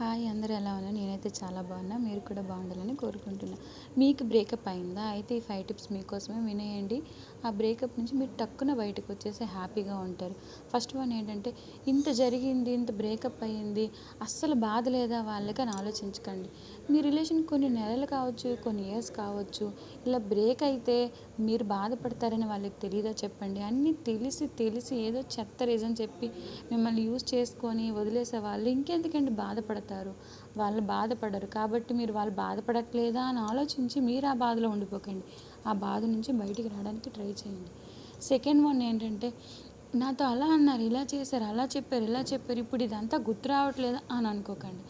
Hi అందరూ ఎలా ఉన్నారు? నేనైతే చాలా బాగున్నా. మీరు కూడా బాగుండాలని కోరుకుంటున్నా. మీకు బ్రేకప్ అయిందా? అయితే ఈ 5 టిప్స్ మీకోసమే వినేయండి. ఆ బ్రేకప్ నుంచి మీరు టక్కున బయటకు వచ్చేసి హ్యాపీగా ఉంటారు. ఫస్ట్ వన్ ఏంటంటే, ఇంత జరిగింది, ఇంత బ్రేకప్ అయ్యింది, అస్సలు బాధ లేదా వాళ్ళకి అని ఆలోచించకండి. మీ రిలేషన్ కొన్ని నెలలు కావచ్చు, కొన్ని ఇయర్స్ కావచ్చు. ఇలా బ్రేక్ అయితే మీరు బాధపడతారని వాళ్ళకి తెలీదా చెప్పండి? అన్నీ తెలిసి తెలిసి ఏదో చెత్త రీజన్ చెప్పి మిమ్మల్ని యూజ్ చేసుకొని వదిలేసే వాళ్ళు ఇంకెందుకండి బాధపడతారు? వాళ్ళు బాధపడరు కాబట్టి మీరు వాళ్ళు బాధపడట్లేదా అని ఆలోచించి మీరు ఆ బాధలో ఉండిపోకండి. ఆ బాధ నుంచి బయటికి రావడానికి ట్రై చేయండి. సెకండ్ వన్ ఏంటంటే, నాతో అలా అన్నారు, ఇలా చేశారు, అలా చెప్పారు, ఇలా చెప్పారు, ఇప్పుడు ఇదంతా గుర్తు రావట్లేదా అని అనుకోకండి.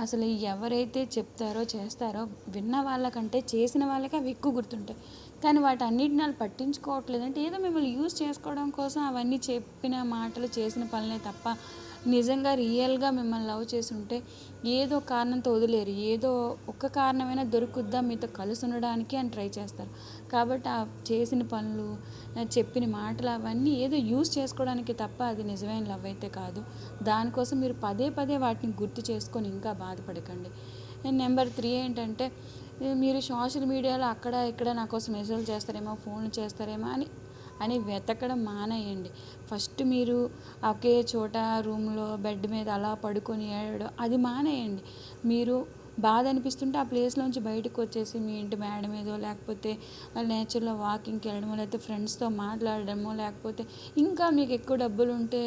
అసలు ఎవరైతే చెప్తారో చేస్తారో విన్న వాళ్ళకంటే చేసిన వాళ్ళకి అవి ఎక్కువ గుర్తుంటాయి. కానీ వాటన్నిటిని వాళ్ళు పట్టించుకోవట్లేదంటే ఏదో మిమ్మల్ని యూజ్ చేసుకోవడం కోసం అవన్నీ చెప్పిన మాటలు చేసిన పనులే తప్ప నిజంగా రియల్గా మిమ్మల్ని లవ్ చేసి ఉంటే ఏదో కారణంతో వదిలేరు. ఏదో ఒక్క కారణమైనా దొరుకుద్దా మీతో కలిసి ఉండడానికి అని ట్రై చేస్తారు. కాబట్టి ఆ చేసిన పనులు, చెప్పిన మాటలు అవన్నీ ఏదో యూజ్ చేసుకోవడానికి తప్ప అది నిజమైన లవ్ అయితే కాదు. దానికోసం మీరు పదే పదే వాటిని గుర్తు చేసుకొని ఇంకా బాధపడకండి. నెంబర్ 3 ఏంటంటే, మీరు సోషల్ మీడియాలో అక్కడ ఇక్కడ నా కోసం మెసేజ్లు చేస్తారేమో, ఫోన్లు చేస్తారేమో అని వెతకడం మానేయండి. ఫస్ట్ మీరు ఒకే చోట రూమ్లో బెడ్ మీద అలా పడుకొని ఏడవడం అది మానేయండి. మీరు బాధ అనిపిస్తుంటే ఆ ప్లేస్లోంచి బయటకు వచ్చేసి మీ ఇంటి మేడ మీదో, లేకపోతే నేచర్లో వాకింగ్కి వెళ్ళడమో, లేకపోతే ఫ్రెండ్స్తో మాట్లాడడమో, లేకపోతే ఇంకా మీకు ఎక్కువ డబ్బులు ఉంటే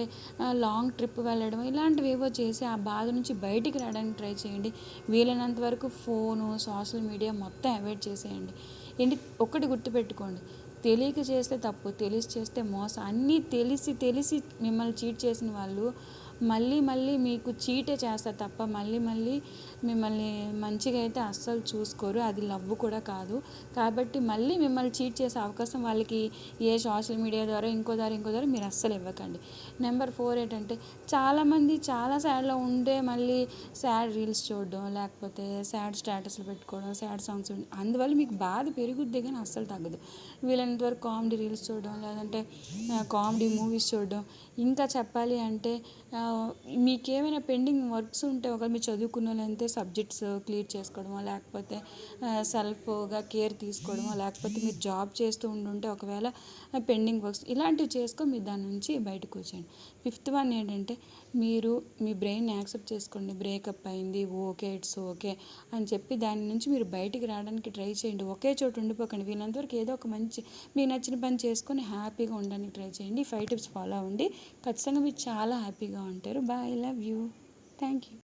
లాంగ్ ట్రిప్ వెళ్ళడం, ఇలాంటివి ఏవో చేసి ఆ బాధ నుంచి బయటికి రావడానికి ట్రై చేయండి. వీలైనంత వరకు ఫోను, సోషల్ మీడియా మొత్తం అవాయిడ్ చేసేయండి. ఏంటి, ఒకటి గుర్తుపెట్టుకోండి, తెలియక చేస్తే తప్పు, తెలిసి చేస్తే మోసం. అన్నీ తెలిసి తెలిసి మిమ్మల్ని చీట్ చేసిన వాళ్ళు మళ్ళీ మళ్ళీ మీకు చీటే చేస్తారు తప్ప మళ్ళీ మళ్ళీ మిమ్మల్ని మంచిగా అయితే అస్సలు చూసుకోరు. అది లవ్ కూడా కాదు. కాబట్టి మళ్ళీ మిమ్మల్ని చీట్ చేసే అవకాశం వాళ్ళకి ఏ సోషల్ మీడియా ద్వారా ఇంకో ద్వారా మీరు అస్సలు ఇవ్వకండి. నెంబర్ 4 ఏంటంటే, చాలామంది చాలా సాడ్లో ఉండే మళ్ళీ సాడ్ రీల్స్ చూడడం, లేకపోతే సాడ్ స్టేటస్లు పెట్టుకోవడం, సాడ్ సాంగ్స్ అందువల్ల మీకు బాధ పెరుగుద్ది కానీ అస్సలు తగ్గదు. వీలైనంత వరకు కామెడీ రీల్స్ చూడడం, లేదంటే కామెడీ మూవీస్ చూడడం. ఇంకా చెప్పాలి అంటే, మీకేమైనా పెండింగ్ వర్క్స్ ఉంటే ఒకవేళ మీరు చదువుకున్న వాళ్ళంటే సబ్జెక్ట్స్ క్లియర్ చేసుకోవడమో, లేకపోతే సెల్ఫ్గా కేర్ తీసుకోవడమో, లేకపోతే మీరు జాబ్ చేస్తూ ఉండుంటే ఒకవేళ పెండింగ్ వర్క్స్ ఇలాంటివి చేసుకొని మీరు దాని నుంచి బయటకు వచ్చేయండి. 5th వన్ ఏంటంటే, మీరు మీ బ్రెయిన్ని యాక్సెప్ట్ చేసుకోండి. బ్రేకప్ అయింది, ఓకే, ఇట్స్ ఓకే అని చెప్పి దాని నుంచి మీరు బయటికి రావడానికి ట్రై చేయండి. ఒకే చోట ఉండిపోకండి. వీళ్ళంతవరకు ఏదో ఒక మంచి మీకు నచ్చిన పని చేసుకొని హ్యాపీగా ఉండడానికి ట్రై చేయండి. 5 టిప్స్ ఫాలో అవ్వండి. ఖచ్చితంగా మీరు చాలా హ్యాపీగా ఉంటారు. Bye, love you, thank you.